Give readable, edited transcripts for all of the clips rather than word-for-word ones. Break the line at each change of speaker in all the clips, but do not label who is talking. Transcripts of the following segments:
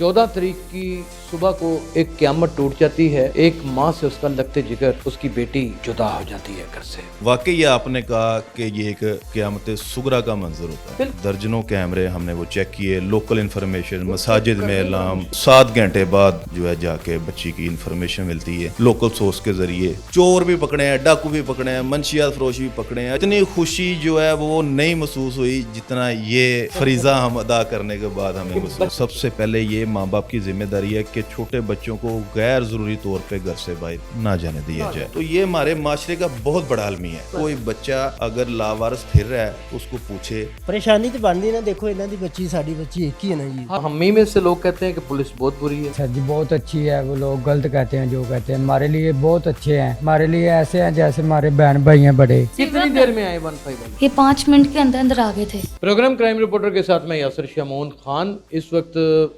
14 तारीख की सुबह को एक क़यामत टूट जाती है। एक माँ से उसका लगते जिगर उसकी बेटी जुदा हो जाती है घर से।
वाकई आपने कहा कि ये एक क़यामत सुगरा का मंजर होता है। दर्जनों कैमरे हमने वो चेक किए, लोकल इन्फॉर्मेशन, मसाजिद में अलार्म, 7 घंटे बाद जो है जाके बच्ची की इन्फॉर्मेशन मिलती है लोकल सोर्स के जरिए। चोर भी पकड़े हैं, डाकू भी पकड़े हैं, मंशियात फरोश भी पकड़े हैं। इतनी खुशी जो है वो नहीं महसूस हुई जितना ये फरीजा हम अदा करने के बाद हमें महसूस। सबसे पहले ये माँ बाप की जिम्मेदारी है कि छोटे बच्चों को गैर जरूरी तौर पे घर से बाहर ना जाने दिया जाए। तो ये हमारे माशरे का बहुत बड़ा अलमी है। कोई बच्चा अगर लावारिस फिर रहा है उसको पूछे।
परेशानी तो बनती ना, देखो इन्हों की बच्ची साड़ी बच्ची एक ही है ना जी।
हमी में से लोग कहते हैं कि पुलिस बहुत बुरी है।
सर जी बहुत अच्छी है, वो लोग गलत कहते हैं जो कहते हैं। हमारे लिए बहुत अच्छे हैं, हमारे लिए ऐसे हैं जैसे हमारे बहन भाई हैं बड़े।
कितनी देर में आए 151?
ये 5 मिनट के अंदर अंदर आ गए थे।
प्रोग्राम क्राइम रिपोर्टर के साथ मैं यासिर शमून खान इस वक्त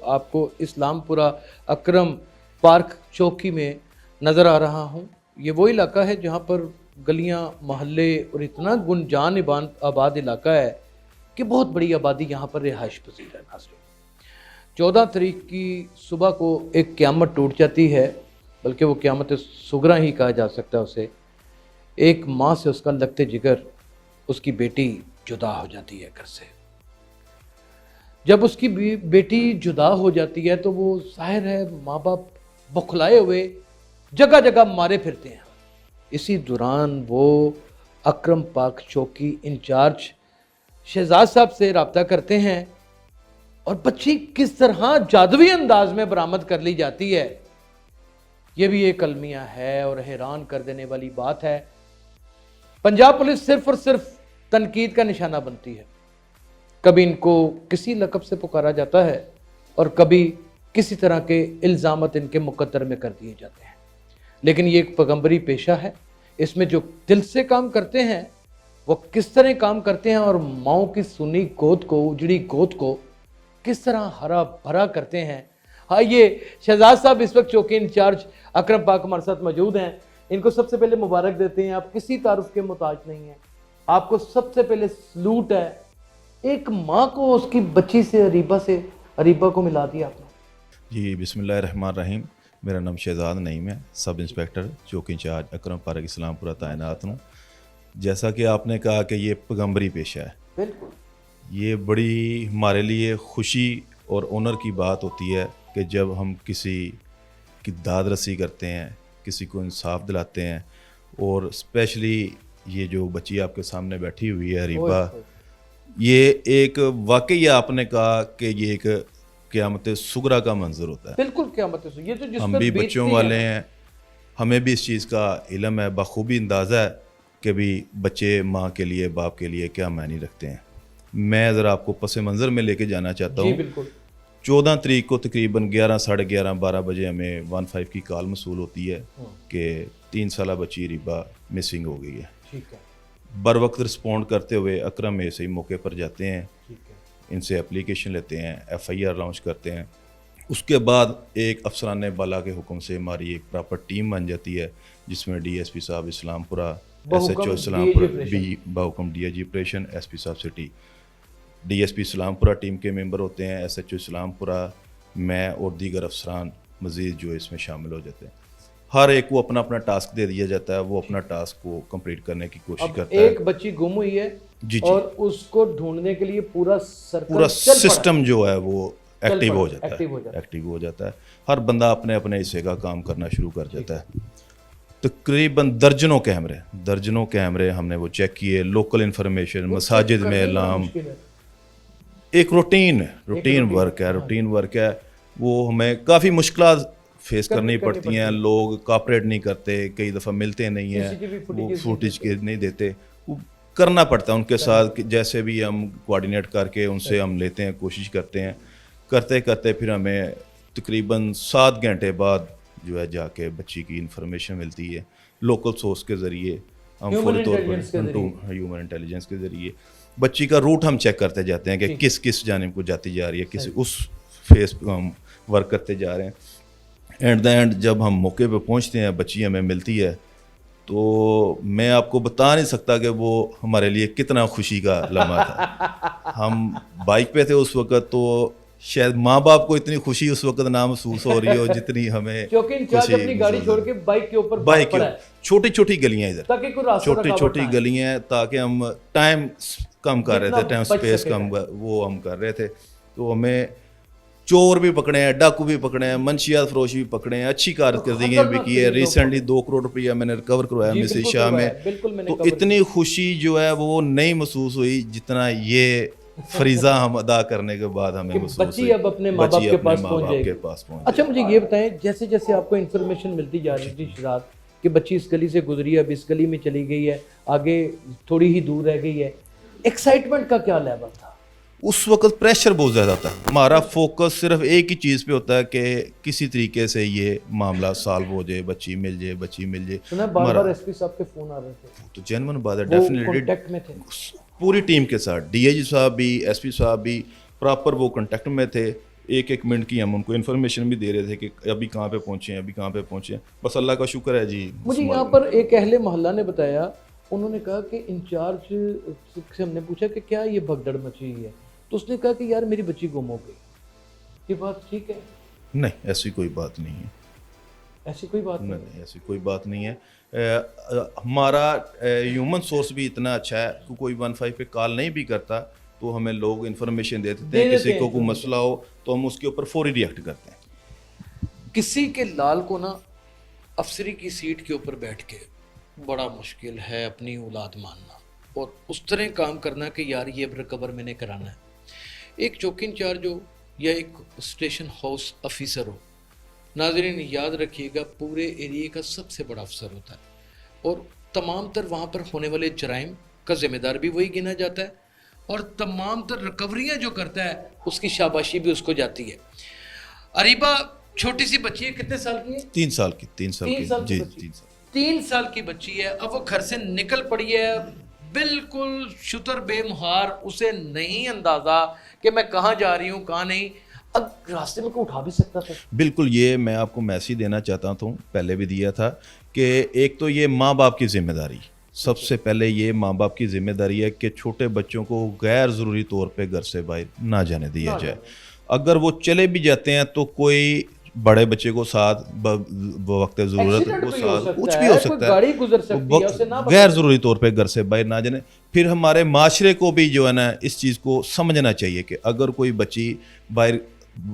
आपको इस्लामपुरा अकरम पार्क चौकी में नज़र आ रहा हूँ। ये वो इलाका है जहाँ पर गलियाँ, मोहल्ले और इतना गुंजान आबाद इलाका है कि बहुत बड़ी आबादी यहाँ पर रिहाइश पजीर है। नाज़रीन, 14 तारीख की सुबह को एक क़यामत टूट जाती है, बल्कि वो क़यामत सुगरा ही कहा जा सकता है उसे। एक माँ से उसका लगते जिगर उसकी बेटी जुदा हो जाती है घर से। जब उसकी बेटी जुदा हो जाती है तो वो जाहिर है माँ बाप बौखलाए हुए जगह जगह मारे फिरते हैं। इसी दौरान वो अकरम पार्क चौकी इंचार्ज शहजाद साहब से रब्ता करते हैं और बच्ची किस तरह जादुई अंदाज में बरामद कर ली जाती है, ये भी एक अलमिया है और हैरान कर देने वाली बात है। पंजाब पुलिस सिर्फ और सिर्फ तनकीद का निशाना बनती है। कभी इनको किसी लक़ब से पुकारा जाता है और कभी किसी तरह के इल्ज़ामत इनके मुकद्दर में कर दिए जाते हैं। लेकिन ये एक पैगंबरी पेशा है। इसमें जो दिल से काम करते हैं वो किस तरह काम करते हैं और माओ की सुनी गोद को, उजड़ी गोद को किस तरह हरा भरा करते हैं। हाँ, ये शहजाद साहब इस वक्त चौकी इंचार्ज अकरम पार्क हमारे साथ मौजूद हैं। इनको सबसे पहले मुबारक देते हैं। आप किसी तारुफ के मुताज नहीं हैं, आपको सबसे पहले सलूट है। एक माँ को उसकी बच्ची से अरीबा को मिला दिया आपने।
जी बिस्मिल्लाहिर्रहमानिर्रहीम। मेरा नाम शहजाद नईम है, सब इंस्पेक्टर चौकी इंचार्ज अकरम पार्क इस्लामपुरा तैनात हूँ। जैसा कि आपने कहा कि ये पैगंबरी पेशा है,
बिल्कुल
ये बड़ी हमारे लिए खुशी और ऑनर की बात होती है कि जब हम किसी की दाद रसी करते हैं, किसी को इंसाफ दिलाते हैं। और स्पेशली ये जो बच्ची आपके सामने बैठी हुई है अरीबा, ये एक वाकई आपने कहा कि ये एक क़यामत सुगरा का मंजर होता है।
बिल्कुल क़यामत सुगरा। ये तो जिस
हम
पर
भी
बीतती
बच्चों वाले हैं, हमें भी इस चीज़ का इल्म है, बखूबी अंदाज़ा है कि भी बच्चे माँ के लिए, बाप के लिए क्या मायने रखते हैं। मैं ज़रा आपको पस मंज़र में लेके जाना चाहता हूँ। 14 तारीख को तकरीबन 11, साढ़े 11, 12 बजे हमें 15 की कॉल मसूल होती है कि 3 साला बच्ची अरीबा मिसिंग हो गई है।
ठीक है।
बर वक्त रिस्पॉन्ड करते हुए अकरम ऐसे ही मौके पर जाते हैं,
ठीक है।
इनसे एप्लीकेशन लेते हैं, FIR लॉन्च करते हैं। उसके बाद एक अफसरान बाला के हुक्म से हमारी एक प्रॉपर टीम बन जाती है जिसमें DSP साहब इस्लामपुरा, SHO इस्लामपुरा, बहुकम DIG ऑपरेशन, SP साहब सिटी, DSP इस्लामपुरा टीम के मेंबर होते हैं, SHO इस्लामपुरा, मैं और दीगर अफसरान मज़ीद जो इसमें शामिल हो जाते हैं। हर एक को अपना अपना टास्क दे दिया जाता है, वो अपना टास्क को कंप्लीट करने की कोशिश करता है।
एक बच्ची गुम हुई है
जी
और उसको ढूंढने के लिए पूरा
सिस्टम जो है वो एक्टिव हो जाता
है।
एक्टिव हो जाता है। हर बंदा अपने अपने हिस्से का काम करना शुरू कर जाता है। तकरीबन दर्जनों कैमरे हमने वो चेक किए, लोकल इन्फॉर्मेशन, मसाजिद में अलार्म। एक रूटीन वर्क है। वो हमें काफ़ी मुश्किल फेस करनी पड़ती हैं। लोग कॉपरेट नहीं करते, कई दफ़ा मिलते नहीं हैं, वो फुटेज के नहीं देते। वो करना पड़ता है उनके साथ, जैसे भी हम कोऑर्डिनेट करके उनसे हम लेते हैं, कोशिश करते हैं। करते करते फिर हमें तकरीबन 7 घंटे बाद जो है जाके बच्ची की इन्फॉर्मेशन मिलती है लोकल सोर्स के ज़रिए। हम फौरी तौर पर ह्यूमन इंटेलिजेंस के ज़रिए बच्ची का रूट हम चेक करते जाते हैं कि किस किस जानिब को जाती जा रही है, किस उस फेस पर हम वर्क करते जा रहे हैं। एट द एंड जब हम मौके पे पहुंचते हैं, बच्ची हमें मिलती है, तो मैं आपको बता नहीं सकता कि वो हमारे लिए कितना खुशी का लम्हा था। हम बाइक पे थे उस वक़्त, तो शायद माँ बाप को इतनी खुशी उस वक्त ना महसूस हो रही हो जितनी हमें
क्योंकि इंचार्ज
खुशी
अपनी गाड़ी
महसूस
छोड़
हो
के बाइक के ऊपर
बाइक
पड़ा
के
है
छोटी छोटी गलियां इधर,
ताकि कोई रास्ता
छोटी
रुकावट
छोटी
ना आए।
गलियां, ताकि हम टाइम कम कर रहे
जितना
थे, टाइम
बच
स्पेस
सके
कम
टाइम।
वो हम कर रहे थे। तो हमें चोर भी पकड़े हैं, डाकू भी पकड़े हैं, मंशियात फरोश भी पकड़े हैं, अच्छी कारकर्दगी भी
खतरनाक
की है।
तरीके से
रिसेंटली 2 करोड़ रुपया मैंने रिकवर करवाया
जी,
मिसिस
बिल्कुल
शाह
करवाया,
में।
बिल्कुल मैंने
तो
cover
इतनी खुशी जो है वो नहीं महसूस हुई जितना ये फरीजा हम अदा करने के बाद हमें
कि
महसूस
बच्ची
हुई।
अब अपने माँ बाप
बच्ची
के
अपने
पास
माँ
पहुंच
बाप
जाएगी।
के पास पहुंच
अच्छा मुझे ये बताएं, जैसे जैसे आपको इन्फॉर्मेशन मिलती जा रही थी शराद कि बच्ची इस गली से गुजरी है, अब इस गली में चली गई है, आगे थोड़ी ही दूर रह गई है, एक्साइटमेंट का क्या लेवल था?
उस वक्त प्रेशर बहुत ज़्यादा था। हमारा फोकस सिर्फ एक ही चीज़ पे होता है कि किसी तरीके से ये मामला सॉल्व हो जाए, बच्ची मिल जाए, बच्ची मिल जाए।
सुना बार बार एसपी साहब के फोन आ रहे थे,
तो जेन्युइन बात है,
वो
डेफिनेटली
कांटेक्ट में थे।
पूरी टीम के साथ, डीआईजी साहब भी, एसपी साहब भी प्रॉपर वो कांटेक्ट में थे। एक एक मिनट की हम उनको इन्फॉर्मेशन भी दे रहे थे कि अभी कहाँ पे पहुँचे हैं, अभी कहाँ पे पहुँचे हैं। बस अल्लाह का शुक्र है जी।
मुझे यहाँ पर एक अहले मोहल्ला ने बताया, उन्होंने कहा कि इंचार्ज से हमने पूछा कि क्या ये भगदड़ मची हुई है, तो उसने कहा कि यार मेरी बच्ची गुम हो गई। ये बात ठीक है?
नहीं, ऐसी कोई बात नहीं है।
ऐसी कोई बात नहीं।
नहीं, ऐसी कोई बात नहीं है। हमारा ह्यूमन सोर्स भी इतना अच्छा है कि कोई 15 पे कॉल नहीं भी करता तो हमें लोग इन्फॉर्मेशन दे देते हैं। किसी को कोई मसला हो तो हम उसके ऊपर फौरी रिएक्ट करते हैं।
किसी के लाल को ना अफसरी की सीट के ऊपर बैठ के बड़ा मुश्किल है अपनी औलाद मानना और उस तरह काम करना कि यार ये अब रिकवर मैंने कराना है। एक चौकी इंचार्ज हो या एक स्टेशन हाउस ऑफिसर हो, नाज़रीन याद रखिएगा पूरे एरिया का सबसे बड़ा अफसर होता है और तमाम तर वहाँ पर होने वाले जराइम का जिम्मेदार भी वही गिना जाता है और तमाम तर रिकवरियाँ जो करता है उसकी शाबाशी भी उसको जाती है। अरीबा छोटी सी बच्ची है, कितने साल की है?
3 साल की 3 साल
तीन साल
की
की
जी,
बच्ची।
3 साल।
3 साल की बच्ची है, अब वो घर से निकल पड़ी है बिल्कुल शुतर बेमुहार, उसे नहीं अंदाजा कि मैं कहाँ जा रही हूँ कहाँ नहीं। अब रास्ते में कोई उठा भी सकता था।
बिल्कुल, ये मैं आपको मैसेज देना चाहता हूँ, पहले भी दिया था कि एक तो ये माँ बाप की जिम्मेदारी, सबसे पहले ये माँ बाप की जिम्मेदारी है कि छोटे बच्चों को गैर ज़रूरी तौर पे घर से बाहर ना जाने दिया जाए। अगर वो चले भी जाते हैं तो कोई बड़े बच्चे को साथ वक्त ज़रूरत वो साथ कुछ भी हो सकता है,
गाड़ी गुजर सकती है, उसे ना
गैर ज़रूरी तौर पे घर से बाहर ना जाने। फिर हमारे माशरे को भी जो है ना इस चीज़ को समझना चाहिए कि अगर कोई बच्ची बाहर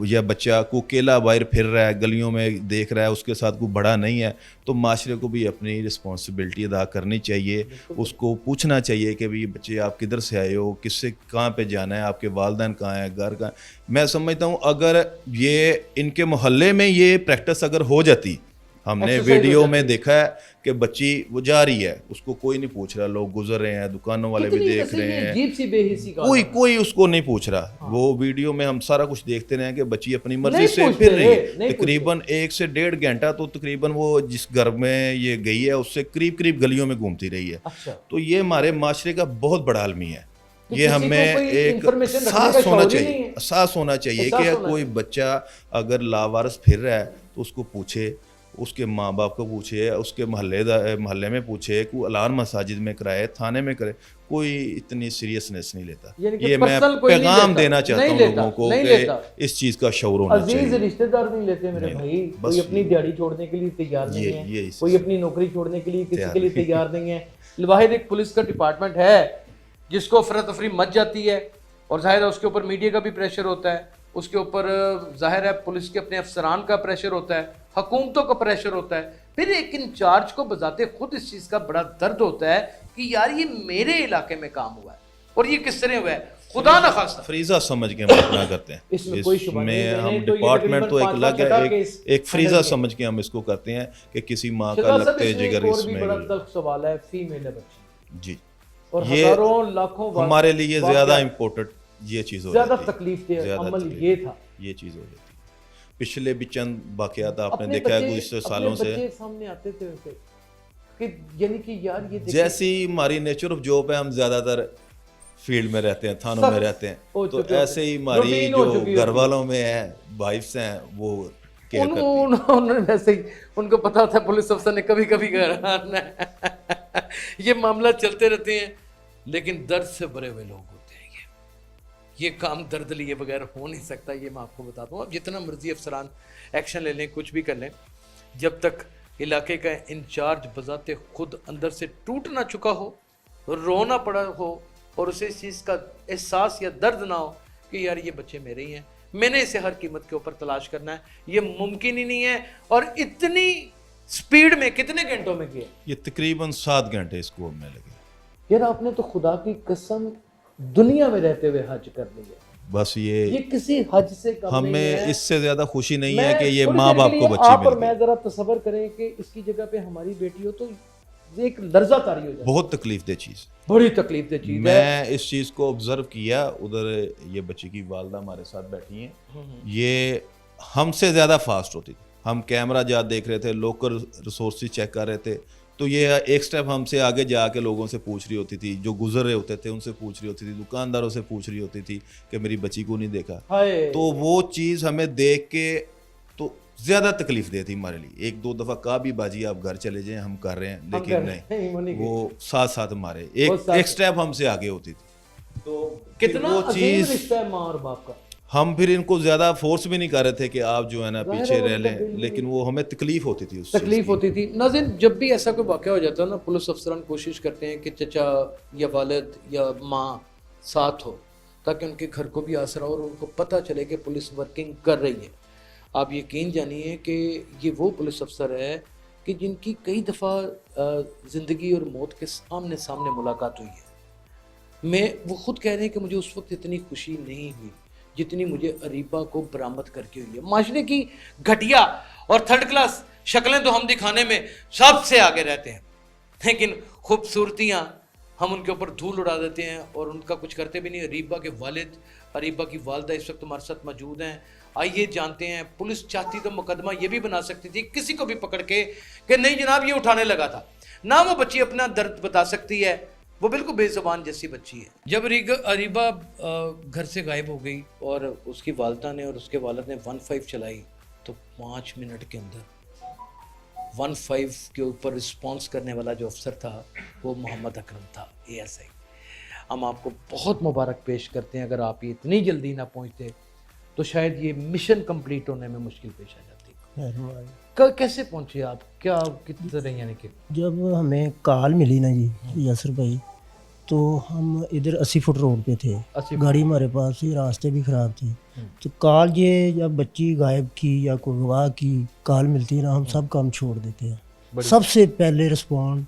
या बच्चा को अकेला बाहर फिर रहा है, गलियों में देख रहा है, उसके साथ कोई बड़ा नहीं है, तो माशरे को भी अपनी रिस्पॉन्सिबिलिटी अदा करनी चाहिए। उसको पूछना चाहिए कि भाई बच्चे आप किधर से आए हो, किससे कहाँ पे जाना है, आपके वालिदैन कहाँ हैं, घर कहाँ। मैं समझता हूँ अगर ये इनके मोहल्ले में ये प्रैक्टिस अगर हो जाती, हमने वीडियो में देखा है कि बच्ची वो जा रही है, उसको कोई नहीं पूछ रहा, लोग गुजर रहे हैं, दुकानों वाले भी देख रहे हैं,
अजीब सी बेहिसी का
कोई उसको नहीं पूछ रहा। वो वीडियो में हम सारा कुछ देखते रहे हैं कि बच्ची अपनी मर्जी से फिर रही है। तकरीबन 1 से 1.5 घंटा तो तकरीबन वो जिस घर में ये गई है उससे करीब गलियों में घूमती रही है।
अच्छा।
तो ये हमारे माशरे का बहुत बड़ा आलमी है।
तो
ये हमें एक एहसास होना चाहिए कि कोई बच्चा अगर लावारिस फिर रहा है तो उसको पूछे, उसके माँ बाप को पूछे, उसके मोहल्ले में पूछे, कोई अलार्म मसाजिद में कराए, थाने में करे, कोई इतनी सीरियसनेस नहीं लेता। ये मैं पैगाम देना चाहता हूँ लोगों को कि इस चीज़ का शऊर होना चाहिए।
रिश्तेदार नहीं लेते मेरे भाई, कोई अपनी दिहाड़ी छोड़ने के लिए तैयार नहीं है, कोई अपनी नौकरी छोड़ने के लिए किसी के लिए तैयार नहीं है। वाहिद एक पुलिस का डिपार्टमेंट है जिसको अफरा तफरी मच जाती है और जाहिर है उसके ऊपर मीडिया का भी प्रेशर होता है, उसके ऊपर जाहिर है पुलिस के अपने अफसरान का प्रेशर होता है, हुकूमतों का प्रेशर होता है, फिर एक इंचार्ज को बजाते खुद इस चीज़ का बड़ा दर्द होता है कि यार ये मेरे इलाके में काम हुआ है और ये किस तरह हुआ है, खुदा न खास्ता।
फ्रीजा समझ के हम अपना करते हैं,
इसमें कोई शुबा नहीं है।
हम डिपार्टमेंट तो एक अलग है, एक फ्रीजा समझ के हम इसको करते हैं कि किसी माँ का लगते जिगर इसमें।
बड़ा तल्ख सवाल है, फीमेल है बच्ची
जी,
और हजारों लाखों
हमारे लिए ज्यादा इम्पोर्टेंट ये चीज़ हो
ज्यादा तकलीफ दे अमल ये था,
ये चीज़ हो जाती है। पिछले भी चंद वाक़यात आपने देखा है गुज़िश्ते सालों से
सामने आते थे वैसे कि यानी कि यार ये
जैसी हमारी नेचर ऑफ जॉब है, हम ज़्यादातर फील्ड में रहते हैं, थानों में रहते हैं, तो ऐसे ही हमारी जो घर वालों में है, वाइफ्स हैं, वो केयर करती हैं।
उन्होंने वैसे ही उनको पता था पुलिस अफसर ने कभी कभी घर आना है। ये मामला चलते रहते हैं, लेकिन दर्द से भरे हुए लोग होते हैं। ये काम दर्द लिए बगैर हो नहीं सकता, ये मैं आपको बता दूं। अब जितना मर्जी अफसरान एक्शन ले लें, कुछ भी कर लें, जब तक इलाके का इंचार्ज बजाते खुद अंदर से टूट ना चुका हो, रो ना पड़ा हो और उसे इस चीज़ का एहसास या दर्द ना हो कि यार ये बच्चे मेरे ही हैं, मैंने इसे हर कीमत के ऊपर तलाश करना है, ये मुमकिन ही नहीं है। और इतनी स्पीड में कितने घंटों में किया? ये
तकरीबन 7 घंटे इसको में लगे।
यार आपने तो खुदा की कसम दुनिया में रहते हुए हज कर लिया।
बस ये
किसी हज से कम नहीं
हमें
है।
इससे ज्यादा खुशी नहीं है कि ये
थोड़ी
माँ
देर
बाप
के
को
लिए
बच्ची
आप
मिल
और
गई।
मैं जरा तसव्वुर करें कि इसकी जगह पे हमारी बेटी हो तो एक लर्जा तारी हो जाए।
बहुत तकलीफ दे चीज़,
बड़ी तकलीफ दे चीज है।
मैं इस चीज़ को ऑब्जर्व किया। उधर ये बच्ची की वालदा हमारे साथ बैठी हैं, ये हमसे ज़्यादा फास्ट होती थी। हम कैमरा जा देख रहे थे, लोकल रिसोर्सेज चेक कर रहे थे, तो ये एक स्टेप हमसे आगे जाके लोगों से पूछ रही होती थी, जो गुजर रहे होते थे उनसे पूछ रही होती थी, दुकानदारों से पूछ रही होती थी कि मेरी बच्ची को नहीं देखा। तो वो चीज़ हमें देख के तो ज़्यादा तकलीफ देती हमारे लिए। 1-2 दफ़ा कहा भी बाजी आप घर चले जाएं, हम कर रहे हैं, लेकिन नहीं, वो साथ साथ हमारे एक स्टेप हमसे आगे होती थी। तो
कितना
वो चीज़
रिश्ता है माँ और बाप का।
हम फिर इनको ज़्यादा फोर्स भी नहीं कर रहे थे कि आप जो है ना पीछे रह लें, लेकिन वो हमें तकलीफ होती थी, उस
तकलीफ होती थी। नाज़रीन, जब भी ऐसा कोई वाक़या हो जाता है ना, पुलिस अफसरान कोशिश करते हैं कि चचा या वालिद या माँ साथ हो, ताकि उनके घर को भी आसरा हो और उनको पता चले कि पुलिस वर्किंग कर रही है। आप यकीन जानिए कि ये वो पुलिस अफसर है कि जिनकी कई दफ़ा ज़िंदगी और मौत के सामने सामने मुलाकात हुई है। वो खुद कह रहे हैं कि मुझे उस वक्त इतनी खुशी नहीं हुई जितनी मुझे अरीबा को बरामद करके हुई है। माशरे की घटिया और थर्ड क्लास शक्लें तो हम दिखाने में सबसे आगे रहते हैं, लेकिन खूबसूरतियाँ हम उनके ऊपर धूल उड़ा देते हैं और उनका कुछ करते भी नहीं। अरीबा के वालिद, अरीबा की वालदा इस वक्त हमारे साथ मौजूद हैं। आइए जानते हैं। पुलिस चाहती तो मुकदमा ये भी बना सकती थी किसी को भी पकड़ के कि नहीं जनाब ये उठाने लगा था ना, वो बच्ची अपना दर्द बता सकती है, वो बिल्कुल बेजुबान जैसी बच्ची है। जब अरीबा घर से गायब हो गई और उसकी वालदा ने और उसके वालिद ने 15 चलाई, तो 5 मिनट के अंदर 15 के ऊपर रिस्पॉन्स करने वाला जो अफसर था वो मोहम्मद अकरम था, ASI। हम आपको बहुत मुबारक पेश करते हैं। अगर आप ये इतनी जल्दी ना पहुंचते तो शायद ये मिशन कंप्लीट होने में मुश्किल पेश आ जाती। कैसे पहुंचे आप, क्या कितनी तरह, यानी कि
जब हमें कॉल मिली ना जी यासर भाई, तो हम इधर 80 फुट रोड पे थे, गाड़ी हमारे पास थी, रास्ते भी ख़राब थे। तो कॉल ये जब बच्ची गायब की या कोई गवाह की कॉल मिलती है ना, हम सब काम छोड़ देते हैं। सबसे पहले रिस्पॉन्ड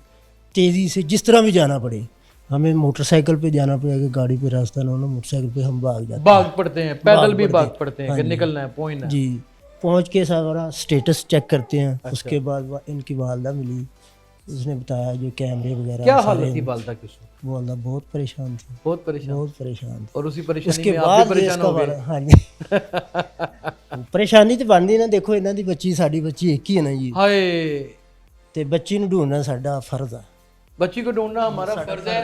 तेज़ी से, जिस तरह भी जाना पड़े, हमें मोटरसाइकिल पे जाना पड़ेगा, गाड़ी पे रास्ता ना हो, मोटरसाइकिल पे हम भाग
पड़ते हैं, पैदल भी भाग पड़ते हैं कि निकलना है, पहुंचना है।
जी, पहुंच के सारा स्टेटस चेक करते हैं। उसके बाद इनकी वालदा मिली, उसने बताया जो कैमरे वगैरह।
क्या हालत थी वालदा की?
वालदा बहुत परेशान थी,
बहुत परेशान
थी।
और उसी परेशानी
उसके
में आप
बाद
भी परेशान हो गए।
हाँ जी परेशानी तो बनदी ना, देखो इन्हां दी बच्ची साडी बच्ची एक ही है ना जी,
हाय,
ते बच्ची नूं ढूंढना साडा फर्ज है।
बच्ची को ढूंढना हमारा फर्ज है।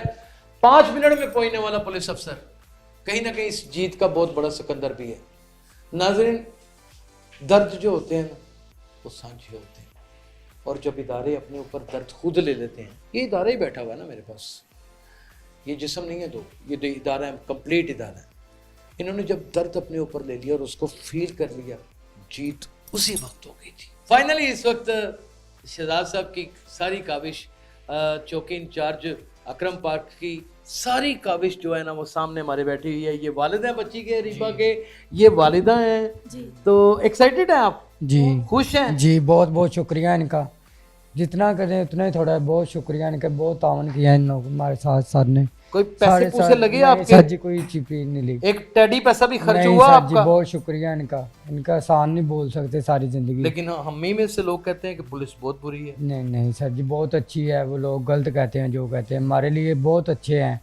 5 मिनट में पहुंचने वाला पुलिस अफसर कहीं ना कहीं इस जीत का बहुत बड़ा सिकंदर भी है। नाज़रीन, दर्द जो होते हैं ना वो सांझे होते हैं, और जब इदारे अपने ऊपर दर्द खुद ले लेते हैं, ये इदारा ही बैठा हुआ है ना मेरे पास, ये जिस्म नहीं है, ये दो इदारा है, कंप्लीट इदारा है। इन्होंने जब दर्द अपने ऊपर ले लिया और उसको फील कर लिया, जीत उसी वक्त हो गई थी। फाइनली इस वक्त शहजाद साहब की सारी काविश, चौकी इंचार्ज अकरम पार्क की सारी काविश जो है ना वो सामने हमारे बैठी हुई है। ये वालिदा हैं बच्ची के, अरीबा के, ये वालिदा हैं। तो एक्साइटेड हैं आप?
जी,
खुश हैं?
जी, बहुत बहुत शुक्रिया इनका, जितना करें उतना ही थोड़ा है। बहुत शुक्रिया इनका, बहुत तावन किया इन लोगों हमारे साथ सर ने।
कोई पैसे पूसे लगे आपके?
सर जी कोई चीज नहीं लगी,
एक टेडी पैसा भी खर्च
नहीं
हुआ
सर
आपका?
जी, बहुत शुक्रिया इनका, इनका एहसान नहीं बोल सकते सारी जिंदगी।
लेकिन हम ही में से लोग कहते हैं कि पुलिस बहुत बुरी है।
नहीं नहीं सर जी, बहुत अच्छी है। वो लोग गलत कहते हैं जो कहते हैं, हमारे लिए बहुत अच्छे हैं,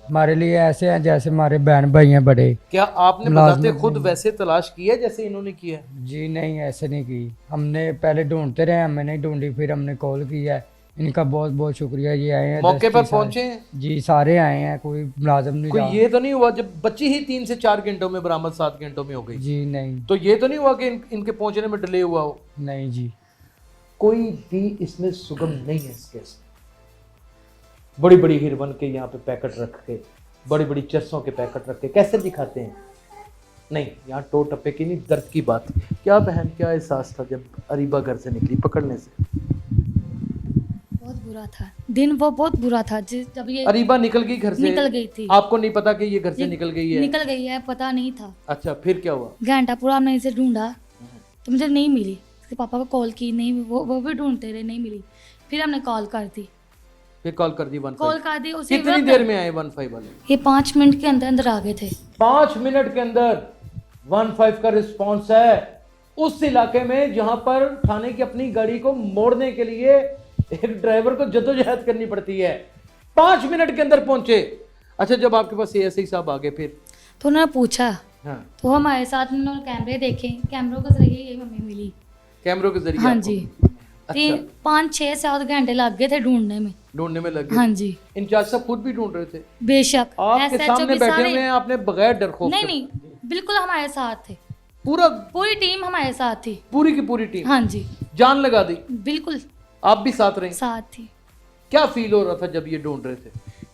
हमारे लिए ऐसे हैं जैसे हमारे बहन भाई हैं बड़े।
क्या आपने बताते खुद वैसे तलाश किया जैसे इन्होंने किया?
जी नहीं, ऐसे नहीं की, हमने पहले ढूंढते रहे, हमें नहीं ढूंढी, फिर हमने कॉल किया है। इनका बहुत बहुत शुक्रिया। ये आए हैं
मौके पर पहुंचे हैं?
जी, सारे आए हैं, कोई मुलाजिम नहीं।
कोई ये तो नहीं हुआ जब बच्ची ही 3 से 4 घंटों में बरामद 7 घंटों में हो गई?
जी नहीं।
तो ये तो नहीं हुआ कि इनके पहुंचने में डिले हुआ हो?
नहीं जी,
कोई भी इसमें सुगम नहीं है इस केस में। बड़ी बड़ी हिरवन के यहाँ पे पैकेट रख के बड़ी बड़ी चरसों के पैकेट रख के कैसे दिखाते हैं? नहीं, यहाँ टो टप्पे की नहीं, दर्द की बात। क्या बहन, क्या एहसास था जब अरीबा घर से निकली पकड़ने से?
बहुत बुरा था दिन, वो बहुत बुरा था। जब ये
अरीबा निकल गई घर से?
निकल गई थी।
आपको नहीं पता कि ये घर से निकल गई है?
निकल गई है, पता नहीं था।
अच्छा, फिर क्या हुआ?
घंटा पूरा हमने इसे ढूंढा तो मुझे नहीं मिली। उसके पापा को कॉल की, नहीं, वो भी ढूंढते रहे, नहीं मिली। फिर हमने कॉल कर दी,
फिर कॉल कर दी 15।
कॉल कर दी उसी
कितनी
वक्त।
देर में आए 15 वाले?
ये 5 मिनट के अंदर अंदर आ गए थे।
5 मिनट के अंदर 15 का रिस्पॉन्स है उस इलाके में जहां पर थाने की अपनी गाड़ी को मोड़ने के लिए एक ड्राइवर को जद्दोजहद करनी पड़ती है। 5 मिनट के अंदर पहुंचे। अच्छा, जब आपके पास एएसआई साहब आ गए फिर?
तो उन्होंने पूछा,
हाँ,
तो हमारे साथ उन्होंने कैमरे देखे, कैमरों के जरिए यही मम्मी मिली।
कैमरों के जरिए?
हाँ
आपको?
जी।
अच्छा,
5-6-7 घंटे लग गए थे ढूंढने में।
ढूंढने में लगे?
हाँ जी,
इंचार्ज साहब खुद भी ढूंढ रहे थे?
बेशक।
आपके
SHO
सामने
भी
बैठे
सारे-
हुए हैं, आपने बगैर डर खौफ
नहीं
के-
नहीं, बिल्कुल हमारे साथ थे,
पूरा
पूरी टीम हमारे साथ थी।
पूरी की पूरी टीम
हाँ जी,
जान लगा दी?
बिल्कुल
आप भी साथ रहे?
साथ थी।
क्या फील हो रहा था जब ये ढूंढ रहे थे?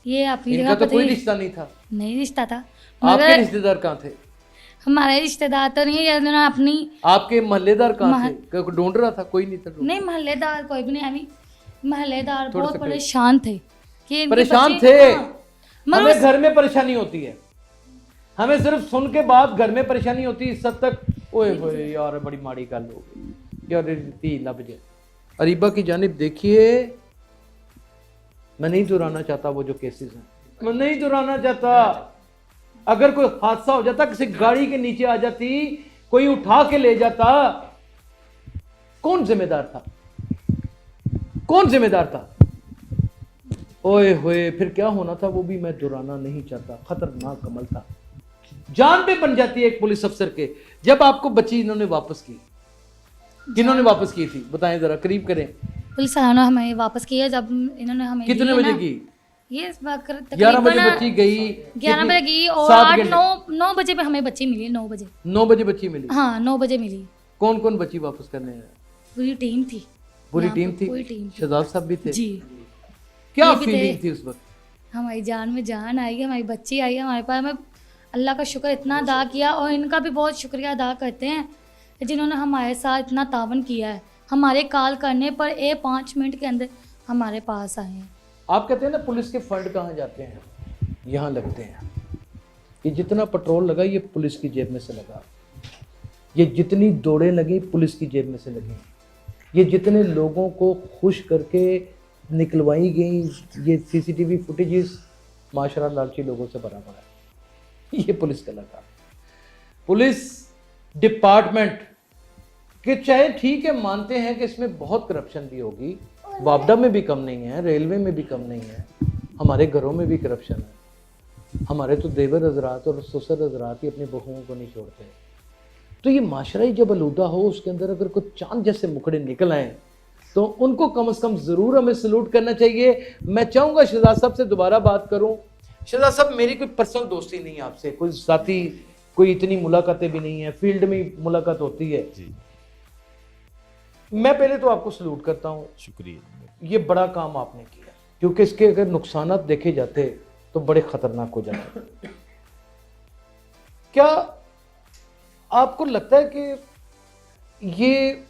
ये अपनी
इनका
जगह
तो
पर
कोई
थे।
रिश्ता नहीं था।
नहीं रिश्ता था,
आपके
मगर
रिश्तेदार कहाँ थे?
हमारे रिश्तेदार तो नहीं है, उन्होंने अपनी।
आपके मोहल्लेदार कहाँ थे? कोई ढूंढ रहा था? कोई नहीं था ढूंढ।
नहीं, मोहल्लेदार कोई भी नहीं। अभी मोहल्लेदार
थोड़ा
बहुत
सा
परेशान थे कि इनके
परेशान
बच्चे-
थे?
हाँ। मगर
हमें
उस-
घर में परेशानी होती है, हमें सिर्फ सुन के बाद घर में परेशानी होती है, इस हद तक ओए होए यार बड़ी माड़ी गल हो गई यार, रीति लब जाए। अरीबा की जानिब देखिए, मैं नहीं दोहराना चाहता वो जो केसेस हैं, मैं नहीं दोहराना चाहता। अगर कोई हादसा हो जाता, किसी गाड़ी के नीचे आ जाती, कोई उठा के ले जाता, कौन जिम्मेदार था? कौन जिम्मेदार था? ओए होए, फिर क्या होना था वो भी मैं दोहराना नहीं चाहता। खतरनाक अमल था, जान पे बन जाती है एक पुलिस अफसर के। जब आपको बच्ची इन्होंने वापस की, किन्होंने वापस की थी बताएं जरा, करीब करें।
पुलिस वालों ने हमें वापस किया जब इन्होंने हमें
कितने
दिए
बजे
ना।
की?
ये
11 बजे बच्ची गई?
11 बजे गई और
7 घंटे?
9 बजे पे हमें बच्ची मिली। 9 बजे।
9 बजे बच्ची मिली?
हाँ, 9 बजे मिली।
कौन कौन बच्ची वापस करने आया?
पूरी टीम थी।
पूरी
यहाँ
टीम
पे
थी?
पूरी टीम थी।
शहजाद साहब भी थे?
जी,
क्या
ये भी थे।
फीलिंग थी उस वक्त?
हमारी जान में जान आई, हमारी बच्ची आई हमारे पास। हमें अल्लाह का शुक्र इतना अदा किया, और इनका भी बहुत शुक्रिया अदा करते हैं जिन्होंने हमारे साथ इतना तावन किया है। हमारे कॉल करने पर 5 मिनट के अंदर हमारे पास आए हैं।
आप कहते हैं ना पुलिस के फंड कहाँ जाते हैं? यहाँ लगते हैं। ये जितना पेट्रोल लगा ये पुलिस की जेब में से लगा, ये जितनी दौड़ें लगी पुलिस की जेब में से लगी, ये जितने लोगों को खुश करके निकलवाई गई ये सीसीटीवी फुटेजेस, माशरा लालची लोगों से भरा पड़ा है। ये पुलिस का लगा। पुलिस डिपार्टमेंट कि चाहे ठीक है, मानते हैं कि इसमें बहुत करप्शन भी होगी, वापडा में भी कम नहीं है, रेलवे में भी कम नहीं है, हमारे घरों में भी करप्शन है। हमारे तो देवर हजरात और ससुर हजरात ही अपनी बहुओं को नहीं छोड़ते। तो ये माशरा ही जब आलूदा हो, उसके अंदर अगर कोई चांद जैसे मुखड़े निकल आए तो उनको कम से कम ज़रूर हमें सलूट करना चाहिए। मैं चाहूँगा शहजाद साहब से दोबारा बात करूँ। शहजाद साहब, मेरी कोई पर्सनल दोस्ती नहीं है आपसे, कोई साथी, कोई इतनी मुलाकातें भी नहीं है, फील्ड में मुलाकात होती है
जी,
मैं पहले तो आपको सलूट करता हूँ,
शुक्रिया।
ये बड़ा काम आपने किया, क्योंकि इसके अगर नुकसानात देखे जाते तो बड़े खतरनाक हो जाते। क्या आपको लगता है कि ये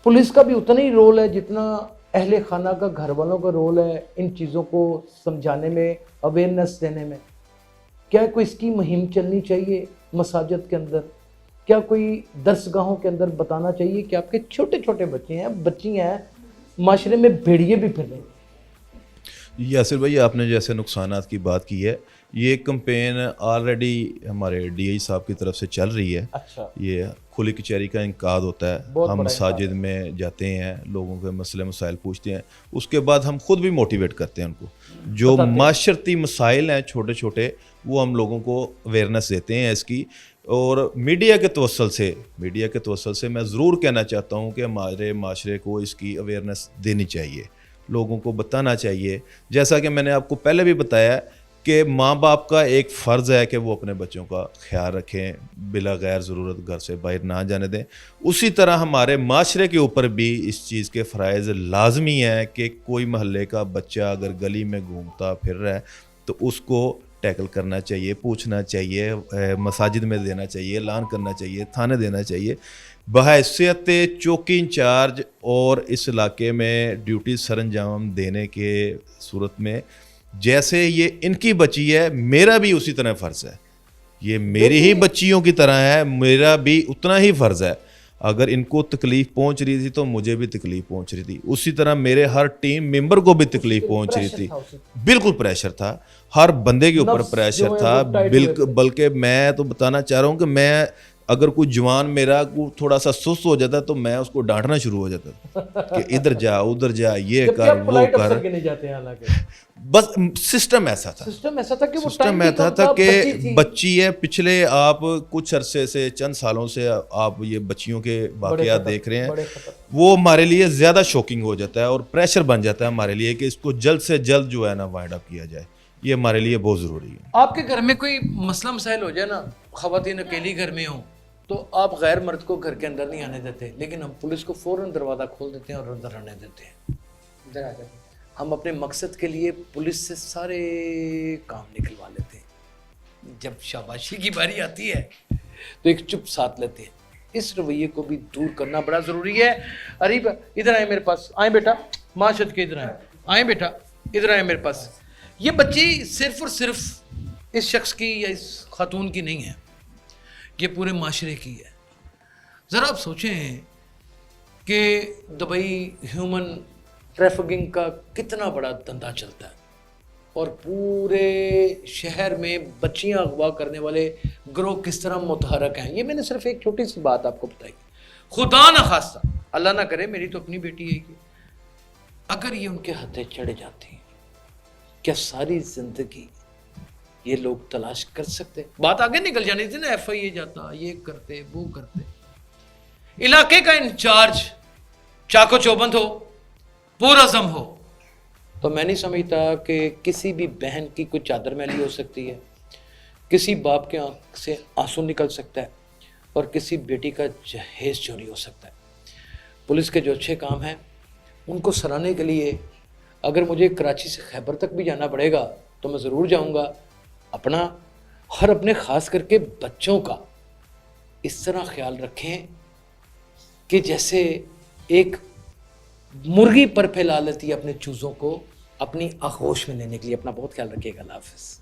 पुलिस का भी उतना ही रोल है जितना अहले खाना का, घर वालों का रोल है इन चीज़ों को समझाने में, अवेयरनेस देने में? क्या कोई इसकी मुहिम चलनी चाहिए मसाजिद के अंदर? क्या कोई दरसगाहों के अंदर बताना चाहिए कि आपके छोटे छोटे बच्चे हैं, बच्चियाँ हैं, माशरे में भेड़िए भी फिर रहे हैं?
यासिर भाई, आपने जैसे नुकसानात की बात की है, ये कंपेन ऑलरेडी हमारे डीआई साहब की तरफ से चल रही है।
अच्छा,
ये खुली कचहरी का इनकाद होता है,
बहुत
हम
बड़ा
मसाजिद में जाते हैं, लोगों के मसले मसाइल पूछते हैं, उसके बाद हम खुद भी मोटिवेट करते हैं उनको। जो
बताते हैं।
माशरती मसाइल हैं छोटे छोटे, वो हम लोगों को अवेयरनेस देते हैं इसकी। और मीडिया के तवसल से मैं ज़रूर कहना चाहता हूँ कि हमारे माशरे को इसकी अवेयरनेस देनी चाहिए, लोगों को बताना चाहिए। जैसा कि मैंने आपको पहले भी बताया कि माँ बाप का एक फ़र्ज़ है कि वो अपने बच्चों का ख्याल रखें, बिला गैर ज़रूरत घर से बाहर ना जाने दें। उसी तरह हमारे माशरे के ऊपर भी इस चीज़ के फ़राइज़ लाजमी हैं कि कोई महल्ले का बच्चा अगर गली में घूमता फिर रहा है तो उसको टैकल करना चाहिए, पूछना चाहिए, मसाजिद में देना चाहिए, ऐलान करना चाहिए, थाने देना चाहिए। बहैसियत चौकी इंचार्ज और इस इलाके में ड्यूटी सर अंजाम देने के सूरत में जैसे ये इनकी बच्ची है, मेरा भी उसी तरह फ़र्ज़ है। ये मेरी ही बच्चियों की तरह है, मेरा भी उतना ही फ़र्ज़ है। अगर इनको तकलीफ़ पहुंच रही थी तो मुझे भी तकलीफ़ पहुंच रही थी, उसी तरह मेरे हर टीम मेंबर को भी तकलीफ़ पहुंच रही थी। बिल्कुल प्रेशर था, हर बंदे के ऊपर प्रेशर था। बिल्कुल, बल्कि मैं तो बताना चाह रहा हूँ कि मैं अगर कोई जवान मेरा को थोड़ा सा सुस्त हो जाता तो मैं उसको डांटना शुरू हो जाता कि इधर जा, उधर जा, ये कर, वो कर।
जाते हैं हालांकि
बस सिस्टम ऐसा था,
सिस्टम ऐसा था कि वो
सिस्टम
टाइम भी
ऐसा
कम
था
बच्ची
कि
थी।
बच्ची है। पिछले आप कुछ अरसे से, चंद सालों से आप ये बच्चियों के वाकयात देख रहे हैं, वो हमारे लिए ज़्यादा शॉकिंग हो जाता है और प्रेशर बन जाता है हमारे लिए कि इसको जल्द से जल्द जो है ना वाइंड अप किया जाए। ये हमारे लिए बहुत ज़रूरी है।
आपके घर में कोई मसला मसाइल हो जाए ना, ख़वातीन अकेली घर में हो, तो आप गैर मर्द को घर के अंदर नहीं आने देते, लेकिन हम पुलिस को फ़ौरन दरवाज़ा खोल देते हैं और अंदर आने देते हैं। इधर आ जाते हैं। हम अपने मकसद के लिए पुलिस से सारे काम निकलवा लेते हैं। जब शाबाशी की बारी आती है तो एक चुप साथ लेते हैं। इस रवैये को भी दूर करना बड़ा ज़रूरी है। अरीब इधर आए मेरे पास, आए बेटा, माशद के इधर आए बेटा, इधर आए मेरे पास। ये बच्ची सिर्फ और सिर्फ इस शख्स की या इस खातून की नहीं है, ये पूरे माशरे की है। ज़रा आप सोचें कि दुबई ह्यूमन ट्रैफिकिंग का कितना बड़ा धंधा चलता है और पूरे शहर में बच्चियां अगवा करने वाले गिरोह किस तरह मुतहरक हैं। ये मैंने सिर्फ एक छोटी सी बात आपको बताई। खुदा ना खास्ता, अल्लाह ना करे, मेरी तो अपनी बेटी है ये, अगर ये उनके हथे चढ़े जाती, क्या सारी जिंदगी ये लोग तलाश कर सकते? बात आगे निकल जानी थी ना, FIA जाता, ये करते, वो करते। इलाके का इंचार्ज चाको चौबंद हो, पुरअज़म हो, तो मैं नहीं समझता कि किसी भी बहन की कोई चादर मैली हो सकती है, किसी बाप के आंख से आंसू निकल सकता है और किसी बेटी का जहेज चोरी हो सकता है। पुलिस के जो अच्छे काम हैं उनको सराहने के लिए अगर मुझे कराची से खैबर तक भी जाना पड़ेगा तो मैं ज़रूर जाऊंगा। अपना और अपने ख़ास करके बच्चों का इस तरह ख्याल रखें कि जैसे एक मुर्गी पर फैला लेती है अपने चूज़ों को अपनी आगोश में लेने के लिए। अपना बहुत ख्याल रखिएगा। अल्लाह हाफ़िज़।